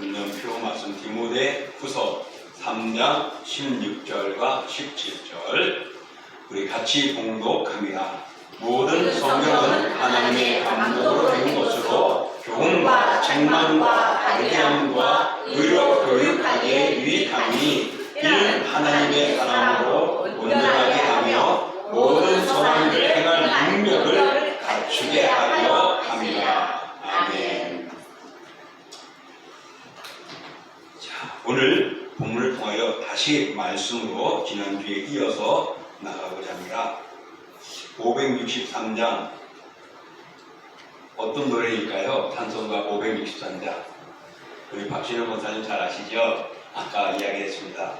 금년표 말씀 디모데 후서 3장 16절과 17절 우리 같이 봉독합니다. 모든 성경은 하나님의 감동으로 된 것으로 교훈과 책망과 바르게함과 의로 교육하기에 유익하니 이는 하나님의 사랑으로 온전하게 하며 모든 선한 일을 행할 능력을 갖추게 하려 함이라. 아멘. 자, 오늘 본문을 통하여 다시 말씀으로 지난주에 이어서 나가고자 합니다. 563장 어떤 노래일까요? 찬송가 563장 우리 박신영 권사님 잘 아시죠? 아까 이야기했습니다.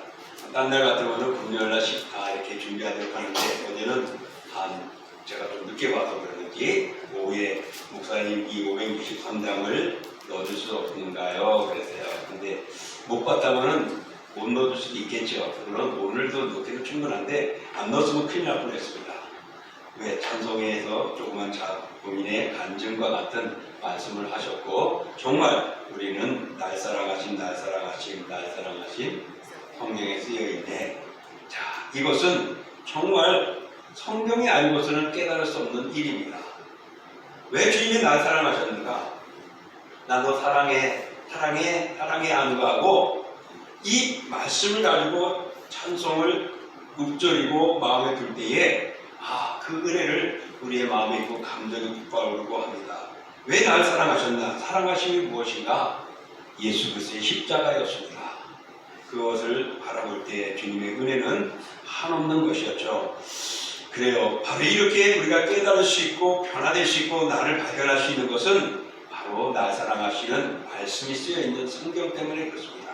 딴 날 같으면 금요일날 이렇게 준비하도록 하는데 어제는 제가 좀 늦게 봐서 그러는지 오후에 목사님 이 563장을 넣어줄 수 없는가요? 그랬어요. 근데 못 봤다면 못 넣어줄 수도 있겠죠. 물론 오늘도 넣기도 충분한데 안 넣었으면 큰일 날 뻔했습니다. 왜? 찬송에서 조그만 본인의 간증과 같은 말씀을 하셨고 정말 우리는 날 사랑하신 성경에 쓰여있네. 자, 이것은 정말 성경이 아니고서는 깨달을 수 없는 일입니다. 왜 주님이 날 사랑하셨는가? 나 너 사랑해 안가하고 이 말씀을 가지고 찬송을 읊조리고 마음에 들 때에 그 은혜를 우리의 마음에 있고 감정이 북받으려고 합니다. 왜 날 사랑하셨나? 사랑하심이 무엇인가? 예수 그리스도의 십자가였습니다. 그것을 바라볼 때 주님의 은혜는 한없는 것이었죠. 그래요. 바로 이렇게 우리가 깨달을 수 있고 변화될 수 있고 나를 발견할 수 있는 것은 바로 날 사랑하시는 말씀이 쓰여있는 성경 때문에 그렇습니다.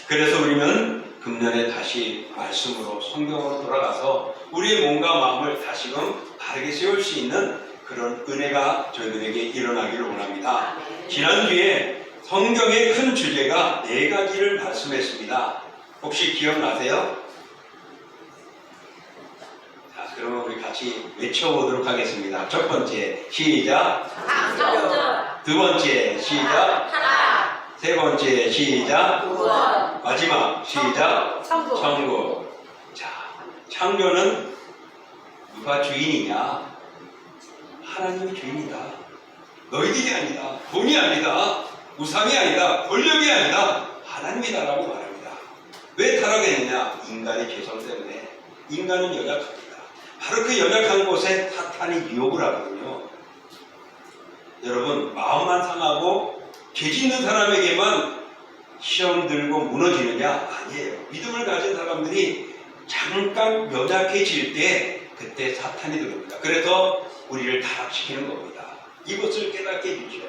그래서 우리는 금년에 다시 말씀으로 성경으로 돌아가서 우리의 몸과 마음을 다시금 바르게 세울 수 있는 그런 은혜가 저희들에게 일어나기를 원합니다. 지난주에 성경의 큰 주제가 4가지를 말씀했습니다. 혹시 기억나세요? 자, 그러면 우리 같이 외쳐보도록 하겠습니다. 첫 번째, 시작. 두 번째, 시작. 세 번째, 시작. 구원. 마지막, 시작. 천국. 자, 창조는 누가 주인이냐? 하나님이 주인이다. 너희들이 아니다. 돈이 아니다. 우상이 아니다. 권력이 아니다. 하나님이다라고 말합니다. 왜 타락했느냐? 인간의 죄성 때문에. 인간은 연약합니다. 바로 그 연약한 곳에 사탄이 유혹을 하거든요. 여러분, 마음만 상하고 죄 짓는 사람에게만 시험 들고 무너지느냐? 아니에요. 믿음을 가진 사람들이 잠깐 연약해질 때 그때 사탄이 들어옵니다. 그래서 우리를 타락시키는 겁니다. 이것을 깨닫게 해주죠.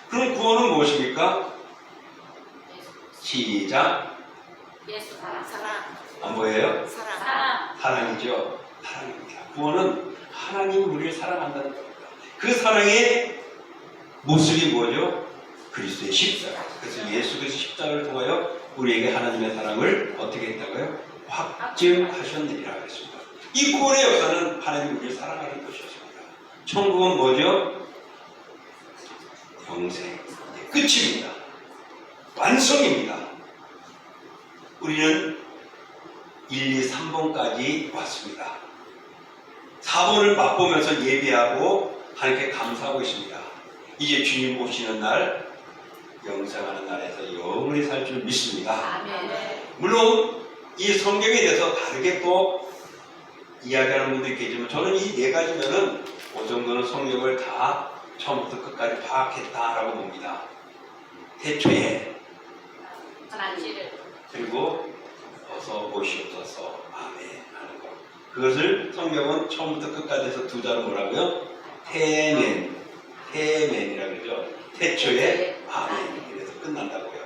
그럼 구원은 무엇입니까? 시작. 예수 사랑. 안 보여요? 사랑. 사랑이죠. 사랑입니다. 구원은 하나님이 우리를 사랑한다는 겁니다. 그 사랑의 모습이 뭐죠? 그리스도의 십자가. 그래서 예수 그리스도 십자가를 통하여 우리에게 하나님의 사랑을 어떻게 했다고요? 확증하셨느니라 그랬습니다. 이 구원의 역사는 하나님이 우리를 사랑하는 것이었습니다. 천국은 뭐죠? 영생. 끝입니다. 완성입니다. 우리는 1, 2, 3번까지 왔습니다. 4번을 맛보면서 예배하고 하나님께 감사하고 있습니다. 이제 주님 오시는 날, 영생하는 날에서 영원히 살 줄 믿습니다. 아멘. 물론 이 성경에 대해서 다르게 또 이야기하는 분도 있겠지만 저는 이 4가지면은 그 정도는 성경을 다 처음부터 끝까지 파악했다라고 봅니다. 태초에 하나님. 그리고 어서 오시옵소서 아멘 하는 것. 그것을 성경은 처음부터 끝까지 해서 2자로 뭐라고요? 태멘이라고 그러죠. 태초에 아멘. 이래서 끝난다고요.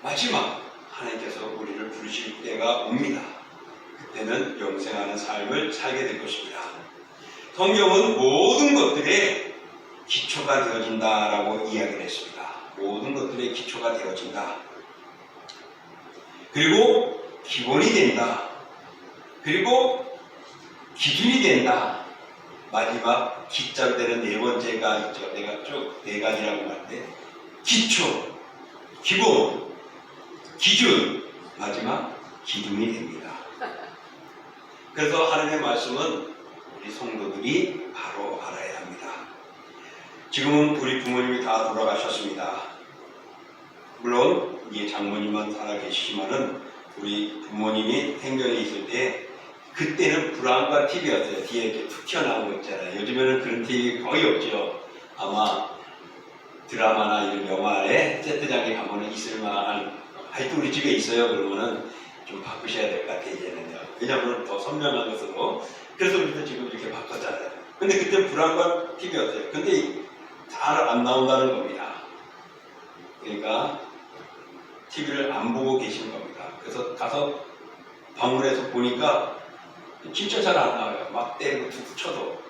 마지막 하나님께서 우리를 부르실 때가 옵니다. 그때는 영생하는 삶을 살게 될 것입니다. 성경은 모든 것들의 기초가 되어진다라고 이야기를 했습니다. 모든 것들의 기초가 되어진다. 그리고 기본이 된다. 그리고 기준이 된다. 마지막 기자로 되는 4번째가 있죠. 내가 쭉 4가지라고 할 때 기초, 기본, 기준, 마지막 기둥이 됩니다. 그래서 하나님의 말씀은 우리 성도들이 바로 알아야 합니다. 지금은 우리 부모님이 다 돌아가셨습니다. 물론 이제 장모님만 살아계시지만은 우리 부모님이 행정에 있을 때 그때는 불안과 TV였어요. 뒤에 이렇게 툭 튀어나온 거 있잖아요. 요즘에는 그런 TV 거의 없죠. 아마 드라마나 이런 영화에 세트장에 가면은 있을 만한, 하여튼 우리 집에 있어요. 그러면은 좀 바꾸셔야 될 것 같아요. 이제는요. 왜냐하면 더 선명한 것으로. 그래서 우리도 지금 이렇게 바꿨잖아요. 근데 그때 불안과 TV였어요. 근데 잘 안 나온다는 겁니다. 그러니까 TV를 안 보고 계시는 겁니다. 그래서 가서 방문해서 보니까 진짜 잘 안 나와요. 막 때리고 툭툭 쳐도.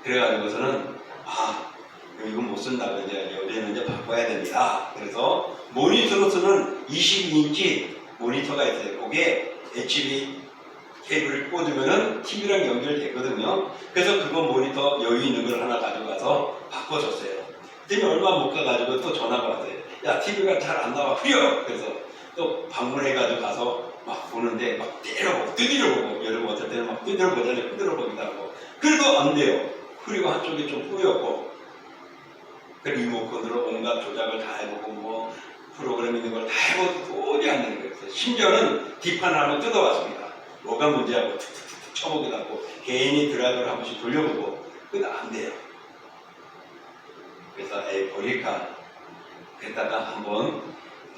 그래가지고서는 이건 못 쓴다고 이제 요새는 이제 바꿔야 됩니다. 그래서 모니터로서는 22인치 모니터가 있어요. 그게 HB 케이블을 꽂으면은 TV랑 연결되거든요. 그래서 그거 모니터 여유 있는 걸 하나 가져가서 바꿔줬어요. 그랬더니 얼마 못 가가지고 또 전화가 왔어요. 야, TV가 잘 안 나와. 흐려! 그래서 또 방문해가지고 가서 막 보는데 막 때려보고 두드려보고, 여러분 어떨 때는 막 두드려보잖아요. 두드려보기도 하고. 그래도 안 돼요. 흐리고 한쪽이 좀 뿌옇고. 그 리모컨으로 온갖 조작을 다 해보고 뭐 프로그램 있는 걸 다 해보고 도저히 안 되는 거예요. 심지어는 뒷판을 한번 뜯어봤습니다. 뭐가 문제하고 툭툭툭 쳐보기도 하고 개인이 드라이브를 한 번씩 돌려보고. 그래도 안 돼요. 그래서 버릴까. 그랬다가 한번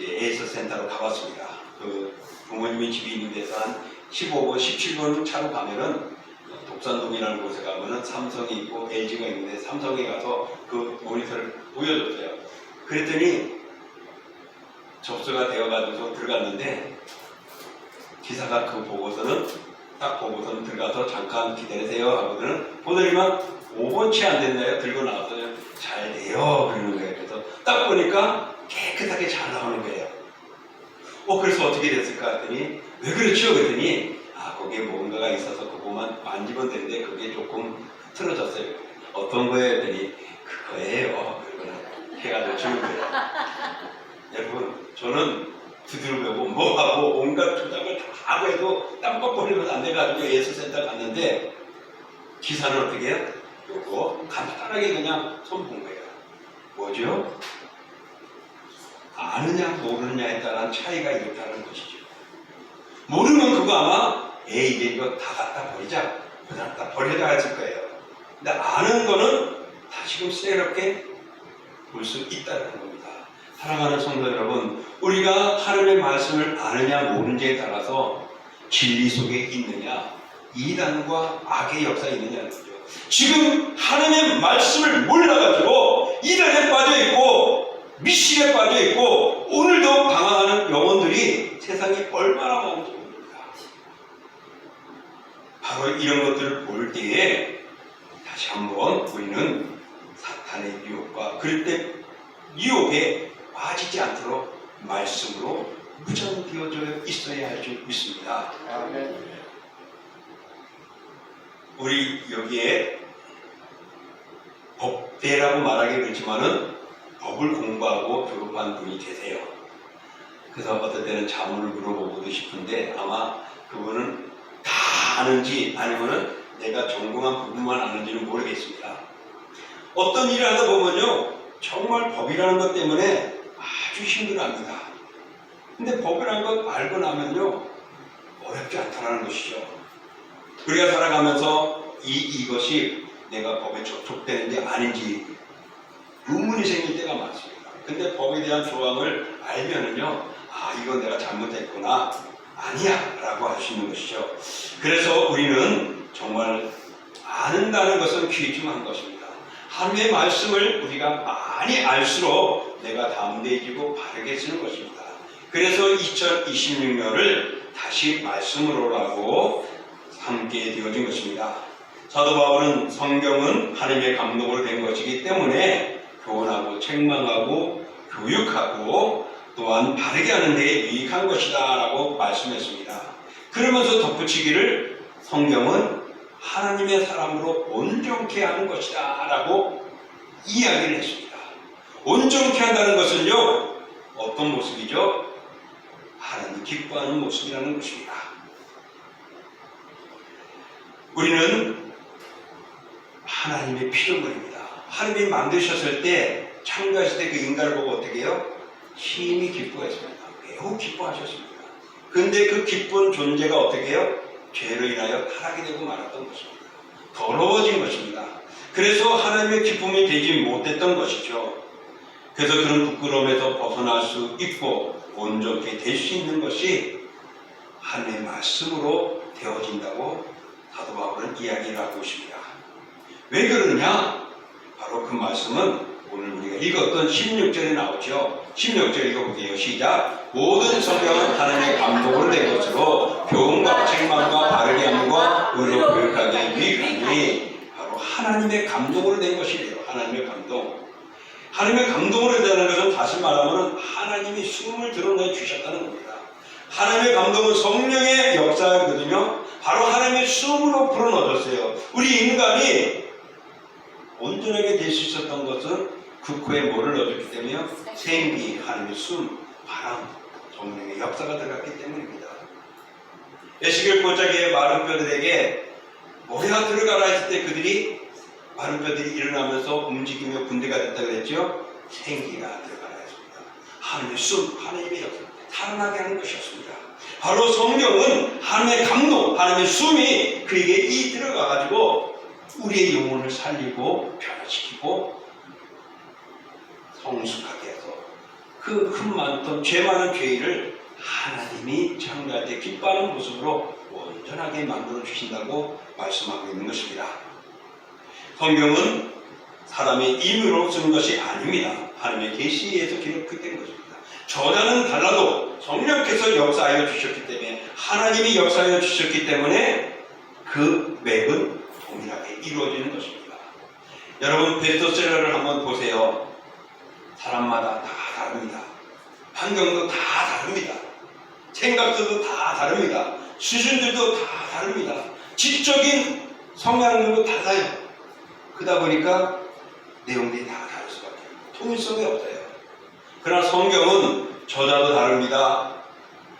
에이스 센터로 가봤습니다. 그 부모님이 집이 있는 데서 한 15분, 17분 차로 가면은 독산동이라는 곳에 가면은 삼성이 있고 LG가 있는데 삼성에 가서 그 모니터를 보여줬어요. 그랬더니 접수가 되어가지고 들어갔는데 기사가 그 보고서는 딱 보고서는 들어가서 잠깐 기다리세요 하거든요. 보더니만 5번 채 안 됐나요? 들고 나왔어요. 잘 돼요. 그러는 거예요. 그래서 딱 보니까 깨끗하게 잘 나오는 거예요. 그래서 어떻게 됐을까 했더니 왜 그렇죠? 그랬더니 거기에 뭔가가 있어서 그거만 만지면 되는데 그게 조금 틀어졌어요. 어떤 거예요? 했더니 그거예요. 그러고는 해가지고 주는 거예요. 여러분, 저는 두드려보고 뭐하고 온갖 조작을 다 하고 해도 땀뻑 버리면 안 돼가지고 예술센터 갔는데 기사는 어떻게 해요? 요거 간단하게 그냥 손본 거예요. 뭐죠? 아느냐 모르느냐에 따른 차이가 있다는 것이죠. 모르면 그거 아마 이제 이거 다 갖다 버리자, 그냥 다 버리자 했을 거예요. 근데 아는 거는 다시금 새롭게 볼 수 있다는 겁니다. 사랑하는 성도 여러분, 우리가 하나님의 말씀을 아느냐 모르느냐에 따라서 진리 속에 있느냐, 이단과 악의 역사에 있느냐는 거죠. 지금 하나님의 말씀을 몰라가지고 이단에 빠져있고 미신에 빠져있고 오늘도 방황하는 영혼들이 세상에 얼마나 많은지 모릅니다. 바로 이런 것들을 볼 때에 다시 한번 우리는 사탄의 유혹과 그럴 때 유혹에 빠지지 않도록 말씀으로 무장되어져 있어야 할 줄 믿습니다. 우리 여기에 법대라고 말하기 그렇지만은 법을 공부하고 졸업한 분이 계세요. 그래서 어떨 때는 자문을 물어보고도 싶은데 아마 그분은 다 아는지 아니면은 내가 전공한 부분만 아는지는 모르겠습니다. 어떤 일을 하다 보면요, 정말 법이라는 것 때문에 아주 힘들어합니다. 근데 법이라는 것 알고 나면요, 어렵지 않다는 것이죠. 우리가 살아가면서 이것이 내가 법에 접촉되는지 아닌지 의문이 생길 때가 많습니다. 근데 법에 대한 조항을 알면은요, 이건 내가 잘못했구나, 아니야 라고 할 수 있는 것이죠. 그래서 우리는 정말 아는다는 것은 귀중한 것입니다. 하나님의 말씀을 우리가 많이 알수록 내가 담대해지고 바르게 쓰는 것입니다. 그래서 2026년을 다시 말씀으로라고 함께 되어진 것입니다. 사도 바울은 성경은 하나님의 감동으로 된 것이기 때문에 교훈하고 책망하고 교육하고 또한 바르게 하는 데 유익한 것이다 라고 말씀했습니다. 그러면서 덧붙이기를 성경은 하나님의 사람으로 온전케 하는 것이다 라고 이야기를 했습니다. 온전케 한다는 것은요, 어떤 모습이죠? 하나님이 기뻐하는 모습이라는 것입니다. 우리는 하나님의 피조물입니다. 하나님이 만드셨을 때, 창조하실 때 그 인간을 보고 어떻게 해요? 심히 기뻐했습니다. 매우 기뻐하셨습니다. 그런데 그 기쁜 존재가 어떻게 해요? 죄로 인하여 타락이 되고 말았던 것입니다. 더러워진 것입니다. 그래서 하나님의 기쁨이 되지 못했던 것이죠. 그래서 그런 부끄러움에서 벗어날 수 있고 온전케 될 수 있는 것이 하나님의 말씀으로 되어진다고 사도 바울은 이야기를 하고 있습니다. 왜 그러냐? 바로 그 말씀은 오늘 우리가 읽었던 16절에 나오죠. 16절 읽어볼게요. 시작. 모든 성경은 하나님의 감동으로 된 것으로 교훈과 책망과 바르게 함과 의로 교육하기에 유익하니 바로 하나님의 감동으로 된 것이래요. 하나님의 감동. 하나님의 감동으로 된다는 것은 다시 말하면 하나님이 숨을 드러내 주셨다는 겁니다. 하나님의 감동은 성령의 역사거든요. 바로 하나님의 숨으로 불어넣어졌어요. 우리 인간이 온전하게 될 수 있었던 것은 그 코에 뭐를 넣어줬기 때문에요? 생기, 하나님의 숨, 바람, 성령의 역사가 들어갔기 때문입니다. 에스겔 골짜기의 마른 뼈들에게 뭐야 들어가라 했을 때 그들이 마른 뼈들이 일어나면서 움직이며 군대가 됐다 그랬죠? 생기가 들어가라 했습니다. 하나님의 숨, 하나님의 역사, 살아나게 하는 것이었습니다. 바로 성경은 하나님의 감동, 하나님의 숨이 그에게 이 들어가가지고 우리의 영혼을 살리고 변화시키고 성숙하게 해서 그 많던 죄 많은 죄인을 하나님이 창조할 때 기뻐하는 모습으로 온전하게 만들어 주신다고 말씀하고 있는 것입니다. 성경은 사람의 임의로 쓰는 것이 아닙니다. 하나님의 계시에서 기록된 것입니다. 저자는 달라도 성령께서 역사하여 주셨기 때문에 하나님이 역사하여 주셨기 때문에 그 맥은 동일하게 이루어지는 것입니다. 여러분 베스트셀러를 한번 보세요. 사람마다 다 다릅니다. 환경도 다 다릅니다. 생각들도 다 다릅니다. 수준들도 다 다릅니다. 지적인 성향들도 달라요. 그러다 보니까 내용들이 다 다를 수밖에 없어요. 통일성이 없어요. 그러나 성경은 저자도 다릅니다.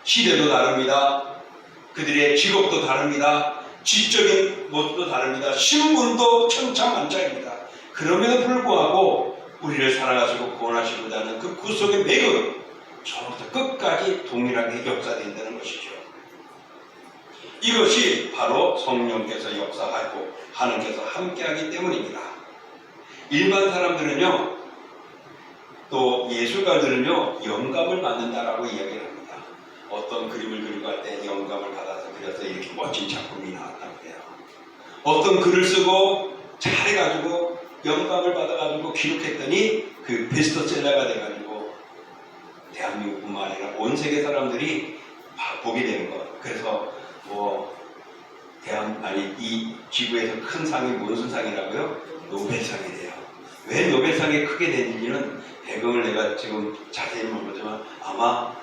시대도 다릅니다. 그들의 직업도 다릅니다. 지적인 모습도 다릅니다. 신분도 천차만차입니다. 그럼에도 불구하고 우리를 사랑하시고 구원하시고자 하는 그 구속의 맥은 처음부터 끝까지 동일하게 역사된다는 것이죠. 이것이 바로 성령께서 역사하고 하나님께서 함께하기 때문입니다. 일반 사람들은요, 또 예술가들은요, 영감을 받는다라고 이야기를 합니다. 어떤 그림을 그리고 할 때 영감을 받아서 그려서 이렇게 멋진 작품이 나왔다고 해요. 어떤 글을 쓰고 잘해가지고 영감을 받아가지고 기록했더니 그 베스트셀러가 돼가지고 대한민국뿐만 아니라 온 세계 사람들이 보게 되는 것. 그래서 이 지구에서 큰 상이 무슨 상이라고요? 노벨상이 돼요. 왜 노벨상이 크게 되는지는 배경을 내가 지금 자세히 모르지만 아마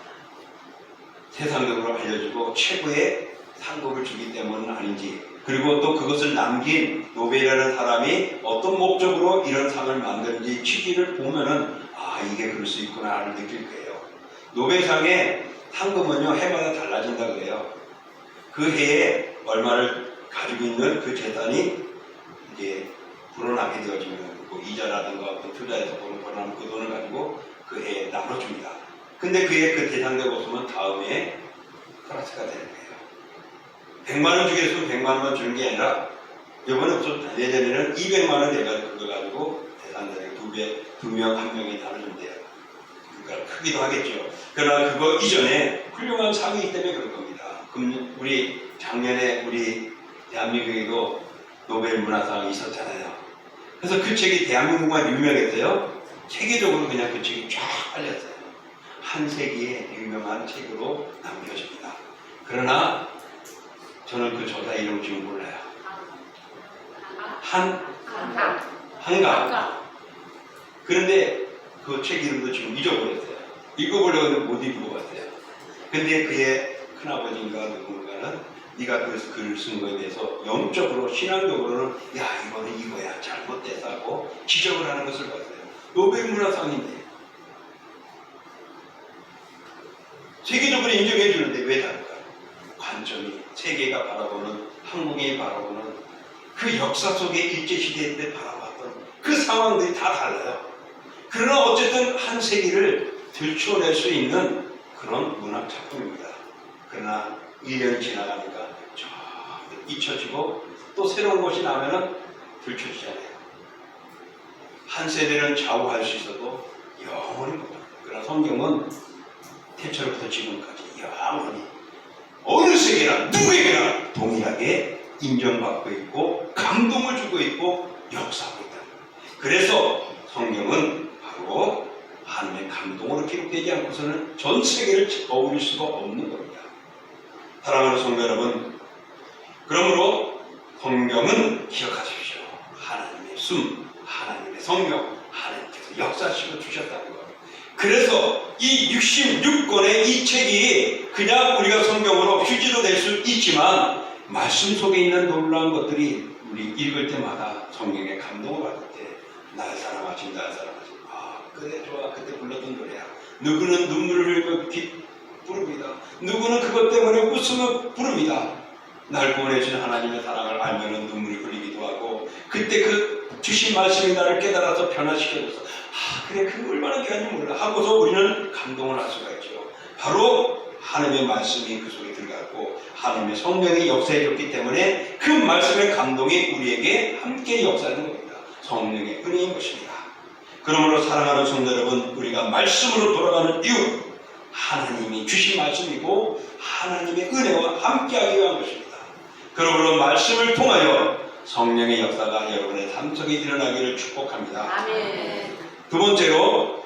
세상적으로 알려주고 최고의 상급을 주기 때문은 아닌지, 그리고 또 그것을 남긴 노벨이라는 사람이 어떤 목적으로 이런 상을 만드는지 취지를 보면은 이게 그럴 수 있구나를 느낄 거예요. 노벨상의 상금은요 해마다 달라진다 그래요. 그 해에 얼마를 가지고 있는 그 재산이 이제 불어나게 되어지면 뭐 이자라든가 투자해서 벌어나면 그 돈을 가지고 그 해에 나눠줍니다. 근데 그 해에 그 대상자가 없으면 다음 해에 플러스가 되는 거예요. 100만 원 주겠으면 100만 원만 주는 게 아니라 이번에 없었다. 예전에는 200만 원 내가 그거 가지고 대상자에게 두 명 한 명이 나눠준대요. 그러니까 크기도 하겠죠. 그러나 그거 이전에 훌륭한 상이기 때문에 그럴 겁니다. 그럼 우리 작년에 우리 대한민국에도 노벨 문화상이 있었잖아요. 그래서 그 책이 대한민국만 유명했어요. 세계적으로 그냥 그 책이 쫙 알렸어요. 한 세기의 유명한 책으로 남겨집니다. 그러나 저는 그 저자 이름 지금 몰라요. 한강. 그런데 그 책 이름도 지금 잊어버렸어요. 읽어보려고 했는데 못 읽어봤어요. 근데 그의 큰아버지인가 누군가는 네가 그 글을 쓴 거에 대해서 영적으로 신앙적으로는 야 이거는 이거야 잘못됐다 하고 지적을 하는 것을 봤어요. 노벨 문화상인데 세계적으로 인정해 주는데 왜 다를까요? 관점이 세계가 바라보는, 한국이 바라보는 그 역사 속에 일제시대 때 바라봤던 그 상황들이 다 달라요. 그러나 어쨌든 한 세계를 들춰낼 수 있는 그런 문학 작품입니다. 그러나 1년이 지나가니까 저 잊혀지고 또 새로운 것이 나면은 들춰지잖아요. 한 세대는 좌우할 수 있어도 영원히 못합니다. 그러나 성경은 태초로부터 지금까지 영원히 어느 세계나 누구에게나 동일하게 인정받고 있고 감동을 주고 있고 역사하고 있다. 그래서 성경은 바로 하나님의 감동으로 기록되지 않고서는 전 세계를 어울릴 수가 없는 겁니다. 사랑하는 성도 여러분, 그러므로 성경은 기억하십시오. 하나님의 숨, 하나님의 성령, 하나님께서 역사하시고 주셨다는 것. 그래서 이 66권의 이 책이 그냥 우리가 성경으로 휴지로 낼 수 있지만 말씀 속에 있는 놀라운 것들이 우리 읽을 때마다 성경의 감동을 받을 때 날 사랑하신 날 사랑하신 그래 좋아 그때 불렀던 노래야. 누구는 눈물을 흘리며 부릅니다. 누구는 그것 때문에 웃으며 부릅니다. 날 구원해주신 하나님의 사랑을 알면 눈물이 흘리기도 하고 그때 그 주신 말씀이 나를 깨달아서 변화시켜줘서 그래 그 얼마나 귀한지 몰라 하고서 우리는 감동을 할 수가 있죠. 바로 하나님의 말씀이 그 속에 들어갔고 하나님의 성령이 역사해줬기 때문에 그 말씀의 감동이 우리에게 함께 역사하는 겁니다. 성령의 은혜인 것입니다. 그러므로 사랑하는 성도 여러분, 우리가 말씀으로 돌아가는 이유, 하나님이 주신 말씀이고 하나님의 은혜와 함께하기 위한 것입니다. 그러므로 말씀을 통하여 성령의 역사가 여러분의 삶 속에 일어나기를 축복합니다. 아멘. 두 번째로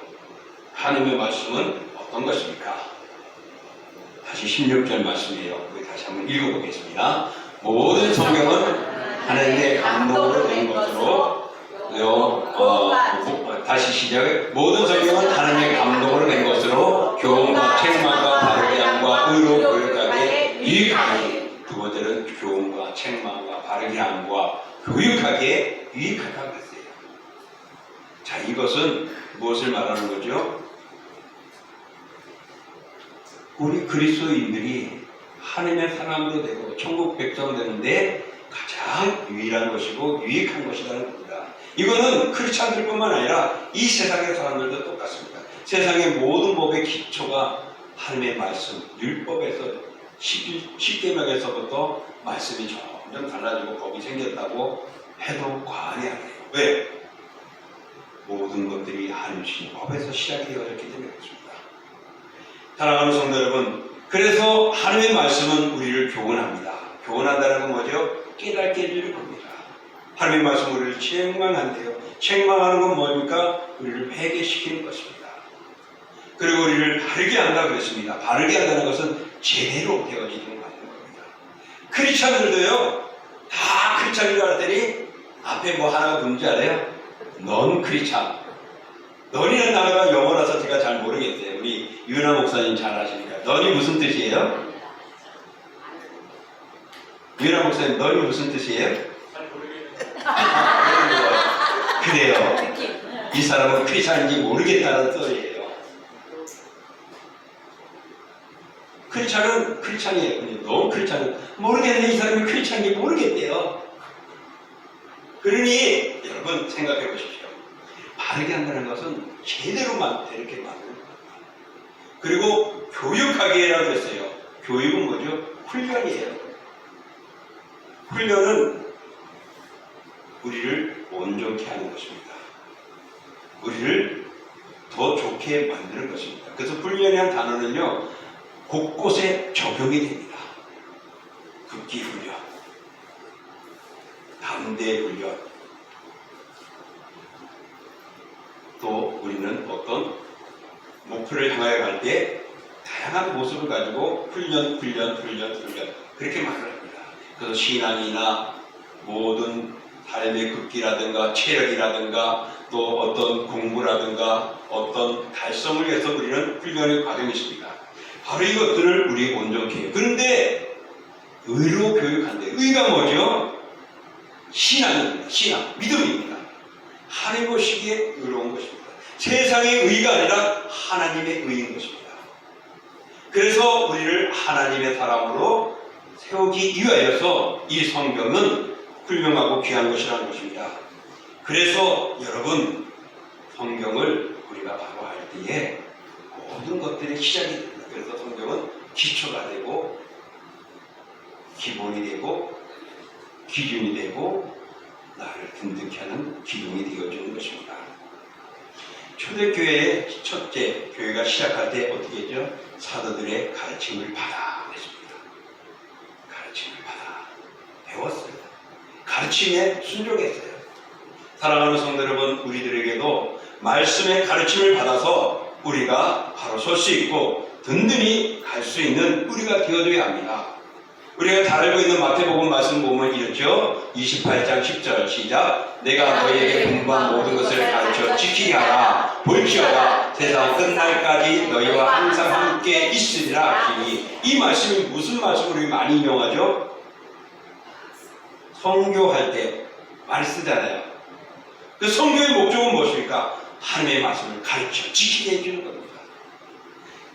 하나님의 말씀은 어떤 것입니까? 다시 16절 말씀이에요. 우리 다시 한번 읽어보겠습니다. 모든 성경은 하나님의 감동으로 된 것으로 다시 시작해. 모든 성경은 하나님의 감동으로 된 것으로 교훈과 책망과 바르게 함과 의로 교육하게 유익하게. 두 번째는 교훈과 책망과 바르게 함과 교육하게 유익하다고 했어요. 자, 이것은 무엇을 말하는 거죠? 우리 그리스도인들이 하나님의 사람으로 되고 천국 백성 되는데 가장 유일한 것이고 유익한 것이라는 겁니다. 이거는 크리스찬들뿐만 아니라 이 세상의 사람들도 똑같습니다. 세상의 모든 법의 기초가 하나님의 말씀, 율법에서 10계명에서부터 말씀이 점점 달라지고 법이 생겼다고 해도 과언이 아니에요. 왜? 모든 것들이 하나님 주신 법에서 시작이 되어졌기 때문에 그렇습니다. 사랑하는 성도 여러분, 그래서 하나님의 말씀은 우리를 교훈합니다. 교훈한다는 건 뭐죠? 깨닫게 해주는 겁니다. 하나님의 말씀 우리를 책망한대요. 책망하는 건 뭡니까? 우리를 회개시키는 것입니다. 그리고 우리를 바르게 한다 그랬습니다. 바르게 한다는 것은 제대로 되어지는 겁니다. 크리스찬들도요, 다 크리스찬인 줄 알았더니 앞에 뭐 하나가 뭔지 알아요? 넌 크리스찬. 넌이라는 단어가 영어라서 제가 잘 모르겠어요. 우리 유나 목사님 잘 아시니까. 넌이 무슨 뜻이에요? 유나 목사님, 넌이 무슨 뜻이에요? 잘 모르겠는데. 그래요. 이 사람은 크리스찬인지 모르겠다는 소리예요. 크리스찬은 크리스찬이에요. 넌 크리스찬은 모르겠네. 이 사람이 크리스찬인지 모르겠대요. 그러니 여러분 생각해 보십시오. 바르게 한다는 것은 제대로만 이렇게 만드는 겁니다. 그리고 교육하게라고 했어요. 교육은 뭐죠? 훈련이에요. 훈련은 우리를 온전케 하는 것입니다. 우리를 더 좋게 만드는 것입니다. 그래서 훈련이라는 단어는요, 곳곳에 적용이 됩니다. 극기 훈련, 담대 훈련, 또 우리는 어떤 목표를 향하여 갈 때 다양한 모습을 가지고 훈련 그렇게 말을 합니다. 그래서 신앙이나 모든 삶의 극기라든가 체력이라든가 또 어떤 공부라든가 어떤 달성을 위해서 우리는 훈련의 과정이 있습니다. 바로 이것들을 우리 온전케 해요. 그런데 의로 교육한대. 의가 뭐죠? 신앙입니다. 신앙, 믿음입니다. 하나님 보시기에 의로운 것입니다. 세상의 의가 아니라 하나님의 의인 것입니다. 그래서 우리를 하나님의 사람으로 세우기 위하여서 이 성경은 훌륭하고 귀한 것이라는 것입니다. 그래서 여러분, 성경을 우리가 바로 할 때에 모든 것들의 시작이 됩니다. 그래서 성경은 기초가 되고 기본이 되고 기준이 되고 나를 든든히 하는 기둥이 되어주는 것입니다. 초대교회의 첫째, 교회가 시작할 때 어떻게 했죠? 사도들의 가르침을 받아 그랬습니다. 가르침을 받아 배웠어요. 가르침에 순종했어요. 사랑하는 성도 여러분, 우리들에게도 말씀의 가르침을 받아서 우리가 바로 설 수 있고 든든히 갈 수 있는 우리가 되어줘야 합니다. 우리가 잘 알고 있는 마태복음 말씀 보면 이렇죠. 28장 10절 시작. 내가 너희에게 분부한 모든 것을 가르쳐 지키게 하라. 볼지어다 세상 끝날까지 너희와 항상 함께 있으리라 하시니, 이 말씀이 무슨 말씀을 우리 많이 인용하죠? 선교할 때 많이 쓰잖아요. 그 선교의 목적은 무엇입니까? 하나님의 말씀을 가르쳐 지키게 해주는 겁니다.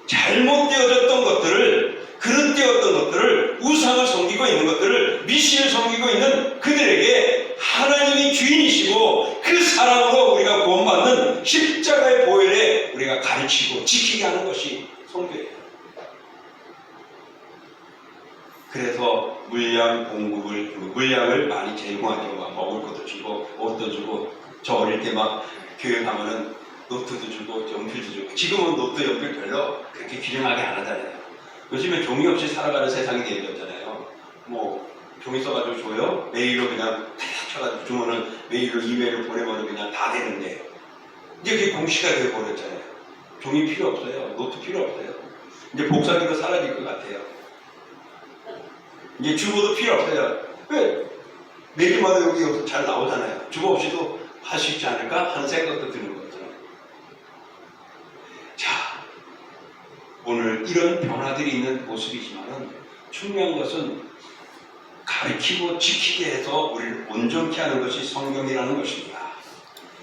잘못되어졌던 것들을, 그릇되었던 것들을, 우상을 섬기고 있는 것들을, 미신을 섬기고 있는 그들에게 하나님이 주인이시고 그 사랑으로 우리가 구원받는 십자가의 보혈에 우리가 가르치고 지키게 하는 것이 선교예요. 그래서 물량을 많이 제공하죠. 막 먹을 것도 주고 옷도 주고. 저 어릴 때 막 교회 가면은 노트도 주고 연필도 주고. 지금은 노트 연필 별로 그렇게 귀중하게 안 하잖아요. 요즘에 종이 없이 살아가는 세상이 되어졌잖아요. 뭐 종이 써가지고 줘요? 메일로 그냥 탁 쳐가지고 주면은 메일로 이메일을 보내면 그냥 다 되는데, 이제 그게 공시가 되어버렸잖아요. 종이 필요 없어요. 노트 필요 없어요. 이제 복사기도 사라질 것 같아요. 이제 주보도 필요 없어요. 왜? 매일마다 여기 잘 나오잖아요. 주보 없이도 할 수 있지 않을까 하는 생각도 드는 거죠. 자, 오늘 이런 변화들이 있는 모습이지만은 중요한 것은 가르치고 지키게 해서 우리를 온전케 하는 것이 성경이라는 것입니다.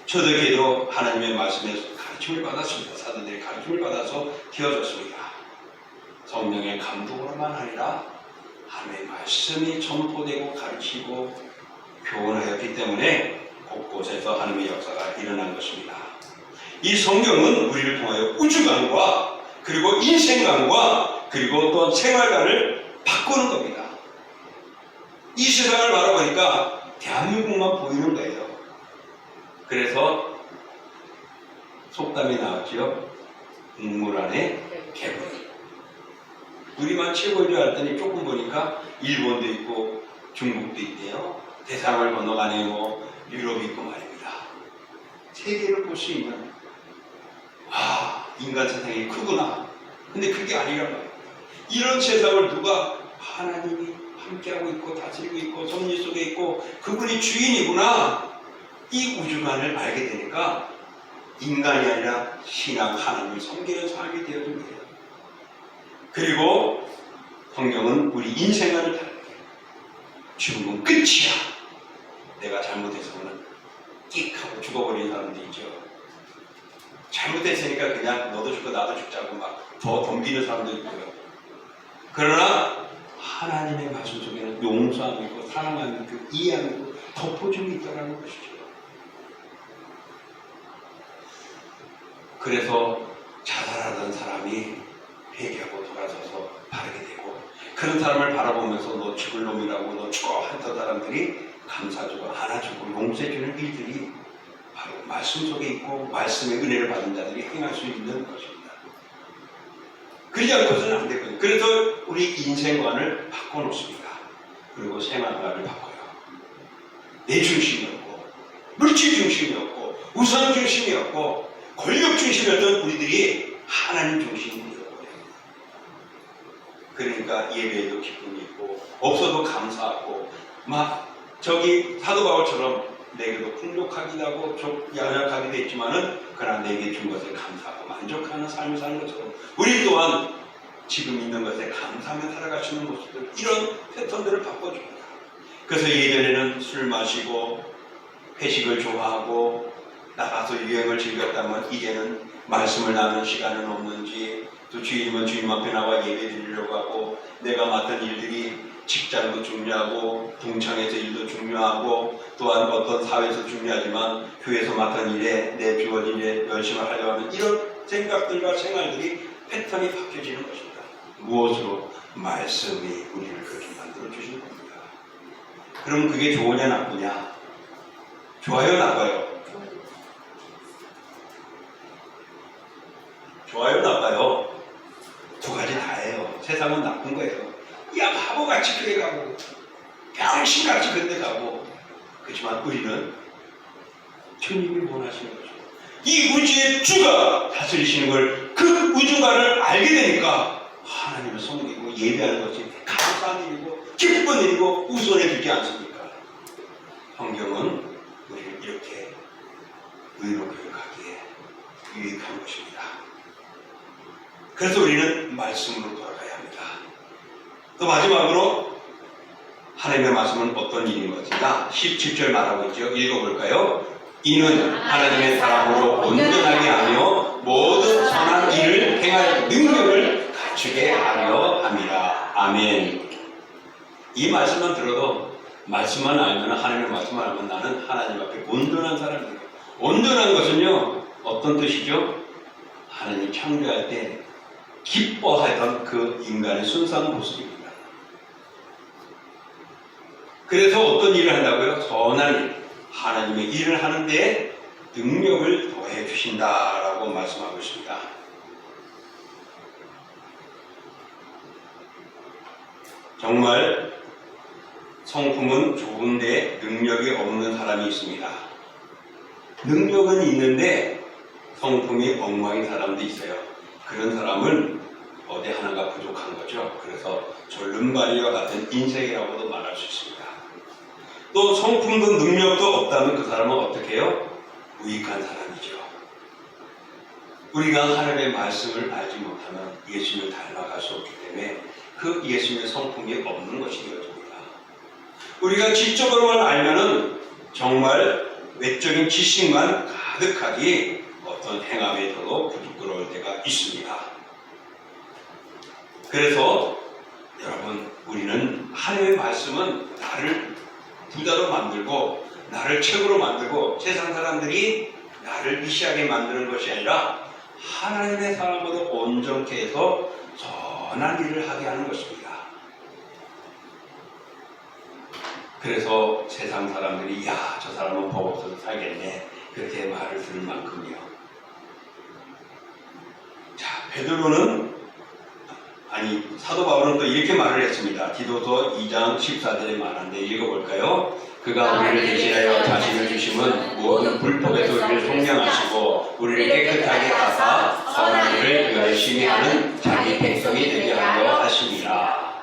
초대교회도 하나님의 말씀에서 가르침을 받았습니다. 사도들의 가르침을 받아서 되어졌습니다. 성령의 감동으로만 아니라 하나님의 말씀이 전포되고 가르치고 교훈하였기 때문에 곳곳에서 하나님의 역사가 일어난 것입니다. 이 성경은 우리를 통하여 우주관과 그리고 인생관과 그리고 또 생활관을 바꾸는 겁니다. 이 세상을 바라보니까 대한민국만 보이는 거예요. 그래서 속담이 나왔죠. 국물 안에 개구리. 우리만 최고인 줄 알았더니 조금 보니까 일본도 있고 중국도 있대요. 대상을 건너가네 뭐 유럽이 있고 말입니다. 세계를 볼 수 있는, 와, 인간 세상이 크구나. 근데 그게 아니란 말이에요. 이런 세상을 누가, 하나님이 함께하고 있고 다스리고 있고 섭리 속에 있고 그분이 주인이구나. 이 우주관을 알게 되니까 인간이 아니라 신앙 하나님을 섬기는 삶이 되어준 거예요. 그리고 성경은 우리 인생관을 다르게, 죽음은 끝이야. 내가 잘못해서는 끽 하고 죽어버리는 사람도 있죠. 잘못했으니까 그냥 너도 죽고 나도 죽자고 막 더 덤비는 사람도 있고요. 그러나 하나님의 말씀 속에는 용서함이 있고 사랑함이 있고 이해함이 있고 덮어줌이 있다는 것이죠. 그래서 자살하던 사람이 회개하고 돌아서서 바르게 되고, 그런 사람을 바라보면서 너 죽을 놈이라고 너 죽어 했던 사람들이 감사주고 안아주고 용서해주는 일들이 바로 말씀 속에 있고 말씀의 은혜를 받은 자들이 행할 수 있는 것입니다. 그러지 않고서는 안 되거든요. 그래서 우리 인생관을 바꿔놓습니다. 그리고 생활관을 바꿔요. 내 중심이 없고 물질 중심이 없고 우상 중심이 없고 권력 중심이었던 우리들이 하나님 중심이 되어버려요. 그러니까 예배에도 기쁨이 있고 없어도 감사하고, 막 저기 사도 바울처럼 내게도 풍족하기도 하고 연약하기도 했지만은 그러나 내게 준 것에 감사하고 만족하는 삶을 사는 것처럼 우리 또한 지금 있는 것에 감사하며 살아갈 수 있는 모습들, 이런 패턴들을 바꿔줍니다. 그래서 예전에는 술 마시고 회식을 좋아하고 나가서 유행을 즐겼다면 이제는 말씀을 나누는 시간은 없는지, 또 주일이면 주님 앞에 나와 예배 드리려고 하고, 내가 맡은 일들이 직장도 중요하고 동창에서 일도 중요하고 또한 어떤 사회에서 중요하지만 교회에서 맡은 일에 내 주어진 일에 열심히 하려 하는 이런 생각들과 생활들이 패턴이 바뀌어지는 것입니다. 무엇으로? 말씀이 우리를 그렇게 만들어 주시는 겁니다. 그럼 그게 좋으냐 나쁘냐? 좋아요 나빠요? 좋아요 나빠요? 두 가지 다예요. 세상은 나쁜 거예요. 야 바보같이 교회 가고 병신같이 그때 가고. 그렇지만 우리는 주님이 원하시는 거죠. 이 우주의 주가 다스리시는 걸, 그 우주가를 알게 되니까 하나님을 섬기고 예배하는 것이 감사한 일이고 기쁜 일이고 우선해 주지 않습니까? 성경은 우리를 이렇게 의로 교육하기에 유익한 것입니다. 그래서 우리는 말씀으로 돌아가야 합니다. 또 마지막으로 하나님의 말씀은 어떤 일인 것이냐? 17절 말하고 있죠. 읽어볼까요? 이는 하나님의 사람으로 온전하게 하며 모든 선한 일을 행할 능력을 갖추게 하려 함이라. 아멘. 이 말씀만 들어도, 말씀만 알면, 하나님의 말씀만 알면 나는 하나님 앞에 온전한 사람이에요. 온전한 것은요 어떤 뜻이죠? 하나님 창조할 때 기뻐하던 그 인간의 순수한 모습입니다. 그래서 어떤 일을 한다고요? 선한 일, 하나님의 일을 하는데 능력을 더해 주신다라고 말씀하고 있습니다. 정말 성품은 좋은데 능력이 없는 사람이 있습니다. 능력은 있는데 성품이 엉망인 사람도 있어요. 그런 사람은 어디 하나가 부족한 거죠. 그래서 졸름발이와 같은 인생이라고도 말할 수 있습니다. 또 성품도 능력도 없다면 그 사람은 어떻게 해요? 무익한 사람이죠. 우리가 하나님의 말씀을 알지 못하면 예수님을 닮아갈 수 없기 때문에 그 예수님의 성품이 없는 것이 되어집니다. 우리가 지적으로만 알면은 정말 외적인 지식만 가득하기 어떤 행함에 더도 부끄러울 때가 있습니다. 그래서 여러분, 우리는 하나님의 말씀은 나를 부자로 만들고 나를 최고로 만들고 세상 사람들이 나를 미시하게 만드는 것이 아니라 하나님의 사람으로 온전케 해서 선한 일을 하게 하는 것입니다. 그래서 세상 사람들이 야, 저 사람은 법 없어서 살겠네, 그렇게 말을 들을 만큼이요. 자, 사도 바울은 또 이렇게 말을 했습니다. 디도서 2장 14절에 말하는데 읽어볼까요? 그가 우리를 대신하여 자신을 주심은 모든 불법에서 우리를 속량하시고 우리를 깨끗하게 하사 선한 일을 열심히 하는 자기 백성이 되게 하려 하심이라.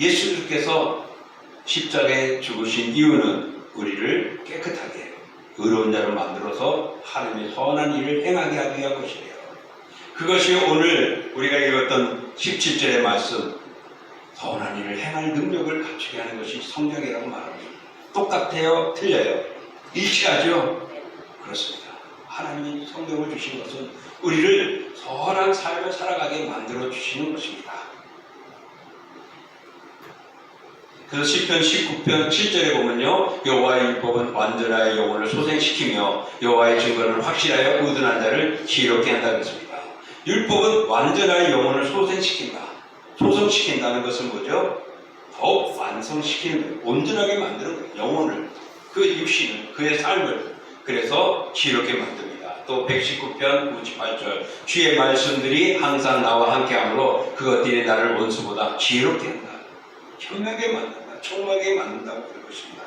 예수님께서 십자가에 죽으신 이유는 우리를 깨끗하게 의로운 자로 만들어서 하나님의 선한 일을 행하게 하기 위한 것이래요. 그것이 오늘 우리가 읽었던 17절의 말씀, 선한 일을 행할 능력을 갖추게 하는 것이 성경이라고 말합니다. 똑같아요? 틀려요? 일치하죠? 그렇습니다. 하나님이 성경을 주신 것은 우리를 선한 삶을 살아가게 만들어 주시는 것입니다. 그래서 시편 19편 7절에 보면요, 여호와의 율법은 완전하여 영혼을 소생시키며 여호와의 증거는 확실하여 의둔한 자를 지혜롭게 한다고 했습니다. 율법은 완전하여 영혼을 소생시킨다. 소성시킨다는 것은 뭐죠? 더욱 완성시키는 거예요. 온전하게 만드는 거예요. 영혼을, 그 육신을, 그의 삶을. 그래서 지혜롭게 만듭니다. 또 119편 98절, 주의 말씀들이 항상 나와 함께하므로 그것들이 나를 원수보다 지혜롭게 한다. 현명하게 만든다. 총명하게 만든다고 그런 것입니다.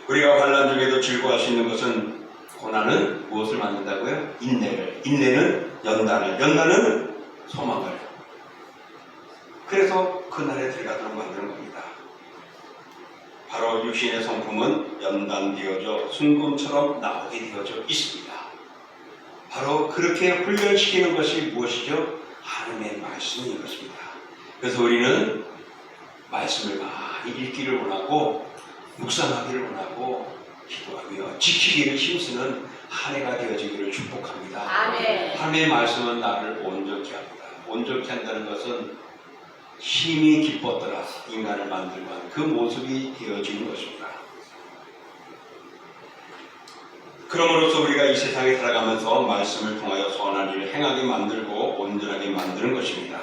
우리가 환난 중에도 즐거워할 수 있는 것은, 고난은 무엇을 만든다고요? 인내를. 인내는 연단을. 연단은 소망을. 그래서 그날에 들어가도록 만드는 겁니다. 바로 육신의 성품은 연단되어져 순금처럼 나오게 되어져 있습니다. 바로 그렇게 훈련시키는 것이 무엇이죠? 하나님의 말씀인 것입니다. 그래서 우리는 말씀을 많이 읽기를 원하고 묵상하기를 원하고 기도하며 지키기를 힘쓰는 한 해가 되어지기를 축복합니다. 아멘. 하나님의 말씀은 나를 온전케 합니다. 온전케 한다는 것은 힘이 기뻤더라 인간을 만들고 하는 그 모습이 되어지는 것입니다. 그러므로서 우리가 이 세상에 살아가면서 말씀을 통하여 선한 일을 행하게 만들고 온전하게 만드는 것입니다.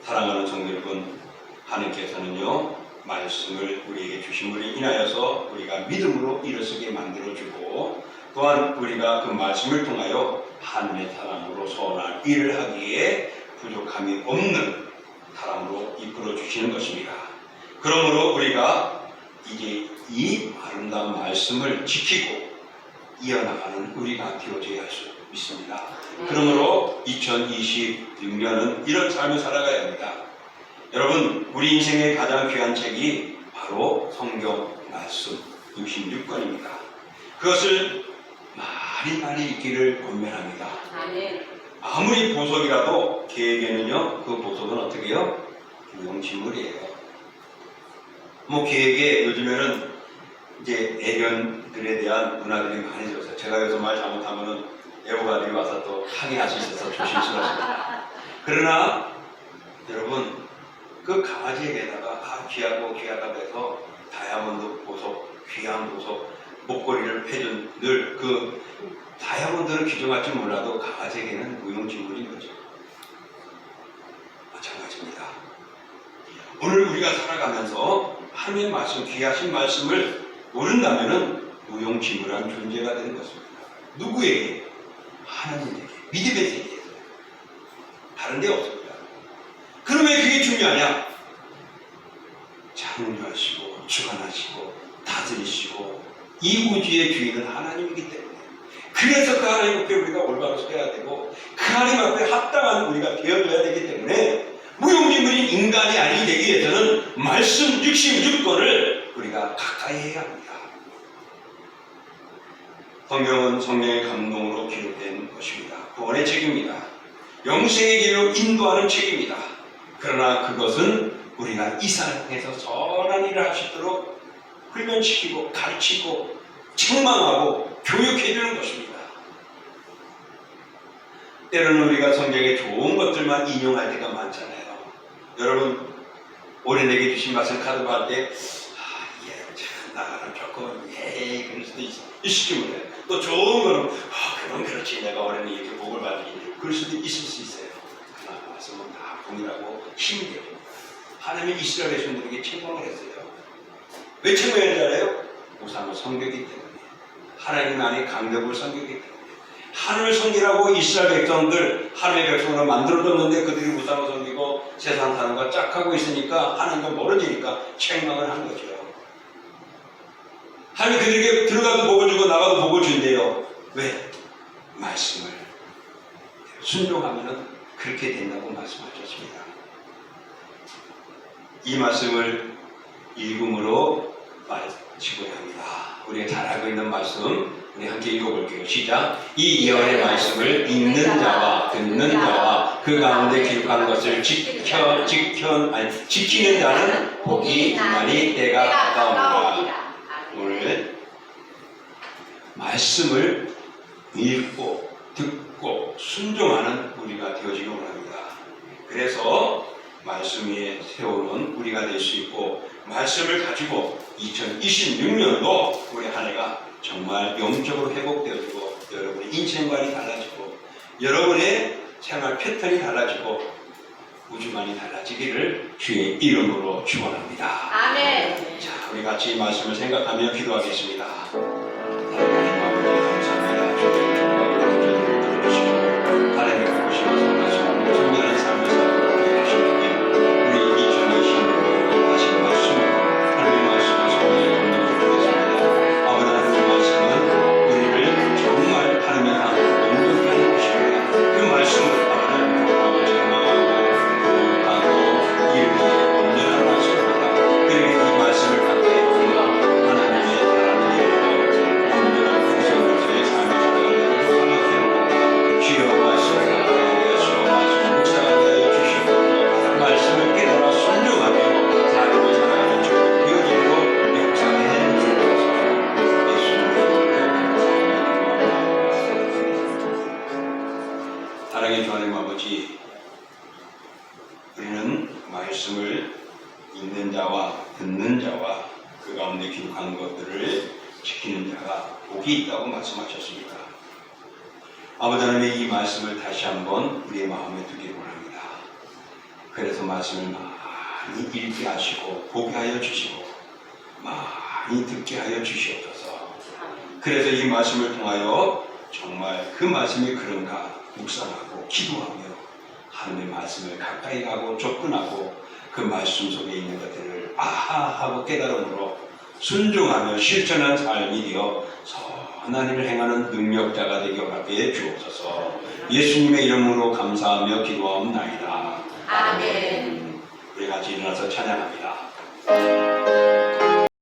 사랑하는 성도 여러분, 하나님께서는요 말씀을 우리에게 주심으로 인하여서 우리가 믿음으로 일어서게 만들어주고 또한 우리가 그 말씀을 통하여 하나님의 사람으로 선한 일을 하기에 부족함이 없는 사람으로 이끌어 주시는 것입니다. 그러므로 우리가 이제 이 아름다운 말씀을 지키고 이어나가는 우리가 되어져야 할 수 있습니다. 그러므로 2026년은 이런 삶을 살아가야 합니다. 여러분, 우리 인생의 가장 귀한 책이 바로 성경 말씀 66권입니다. 그것을 많이 읽기를 권면합니다. 아멘. 아무리 보석이라도 개에게는요, 그 보석은 어떻게 해요? 무용지물이에요. 뭐 개에게 요즘에는 이제 애견들에 대한 문화들이 많이 들었어요. 제가 여기서 말 잘못하면은 애호가들이 와서 또 항의할 수 있어서 조심스럽습니다. 그러나 여러분, 그 강아지에게다가 귀하고 귀하다고 해서 다이아몬드 보석, 귀한 보석, 목걸이를 해준 늘 그 다이아몬드를 규정할지 몰라도 강아지에게는 무용지물인 거죠. 마찬가지입니다. 오늘 우리가 살아가면서 하나님의 말씀, 귀하신 말씀을 모른다면은 무용지물한 존재가 되는 것입니다. 누구에게? 하나님에게, 믿음의 세계에서. 다른 데 없습니다. 그럼 왜 그게 중요하냐? 창조하시고 주관하시고 다스리시고 이 우주의 주인은 하나님이기 때문에 그래서 그 하나님 앞에 우리가 올바로 서야 되고 그 하나님 앞에 합당한 우리가 되어줘야 되기 때문에 무용지물인 인간이 아니게 되기 위해서는 말씀 66권을 우리가 가까이 해야 합니다. 성경은 성령의 감동으로 기록된 것입니다. 구원의 책입니다. 영생의 길로 인도하는 책입니다. 그러나 그것은 우리가 이 세상에서 선한 일을 할 수 있도록 훈련시키고 가르치고 책망하고 교육해주는 것입니다. 때로는 우리가 성경에 좋은 것들만 인용할 때가 많잖아요. 여러분, 올해 내게 주신 말씀 카드 받을 때 나는 조금 그럴 수도 있을지 몰라요. 또 좋은 거는 그건 그렇지 내가 올해는 이렇게 복을 받으니 그럴 수도 있을 수 있어요. 그러나 말씀은 다 복이라고 힘이 됩니다. 하나님이 이스라엘 백성들에게 책망을 했어요. 왜 책망했는지 알아요? 우상을 섬기기 때문에. 하나님 안에 강력을 섬기기 때문에. 하나님을 섬기라고 이스라엘 백성들 하나님의 백성으로 만들어줬는데 그들이 우상을 섬기고 세상 사는 거 짝하고 있으니까 하나님과 멀어지니까 책망을 한 거죠. 하나님 그들에게 들어가도 복을 주고 나가도 복을 준대요. 왜? 말씀을 순종하면 그렇게 된다고 말씀하셨습니다. 이 말씀을 읽음으로 마치고야 합니다. 우리가 잘 알고 있는 말씀 우리 함께 읽어볼게요. 시작. 이 예언의 말씀을 읽는 자와 듣는 자와 그 가운데 기록한 것을 지키는 자는 복이 있나니 때가 가까우니라. 오늘 말씀을 읽고 듣고 순종하는 우리가 되어지길 원합니다. 그래서 말씀 위에 세우는 우리가 될 수 있고 말씀을 가지고 2026년도 우리 한 해가 정말 영적으로 회복되어지고 여러분의 인생관이 달라지고 여러분의 생활 패턴이 달라지고 우주만이 달라지기를 주의 이름으로 축원합니다. 아멘. 자, 우리 같이 이 말씀을 생각하며 기도하겠습니다. 하나님 아버지 감사합니다. 주의 축복을 들어주시고 하나님의 보시면서 말씀을 정결한 삶을 살게 해주시기에 우리 2026년 다시 말씀을 하나님의 말씀을 성령의 감동으로 드리겠습니다. 아버지 하나님의 말씀은 우리를 정말 하나님의 향한 온전케 하는 것입니다. 그 말씀을 아버지 하고 이르기에 온전한 말씀입니다. 그러니 이 말씀을 갖게 해주시고 하나님의 사랑을 사랑의 주 하나님 아버지, 우리는 말씀을 읽는 자와 듣는 자와 그 가운데 기록한 것들을 지키는 자가 복이 있다고 말씀하셨습니다. 아버지 하나님의 이 말씀을 다시 한번 우리의 마음에 두기를 원합니다. 그래서 말씀을 많이 읽게 하시고 보게 하여 주시고 많이 듣게 하여 주시옵소서. 그래서 이 말씀을 통하여 정말 그 말씀이 그런가 묵상하고 기도하며 하나님의 말씀을 가까이 가고 접근하고 그 말씀 속에 있는 것들을 아하하고 깨달음으로 순종하며 실천한 삶이 되어 선한 일을 행하는 능력자가 되게 허락해 주옵소서. 예수님의 이름으로 감사하며 기도하옵나이다. 아멘. 우리 같이 일어나서 찬양합니다.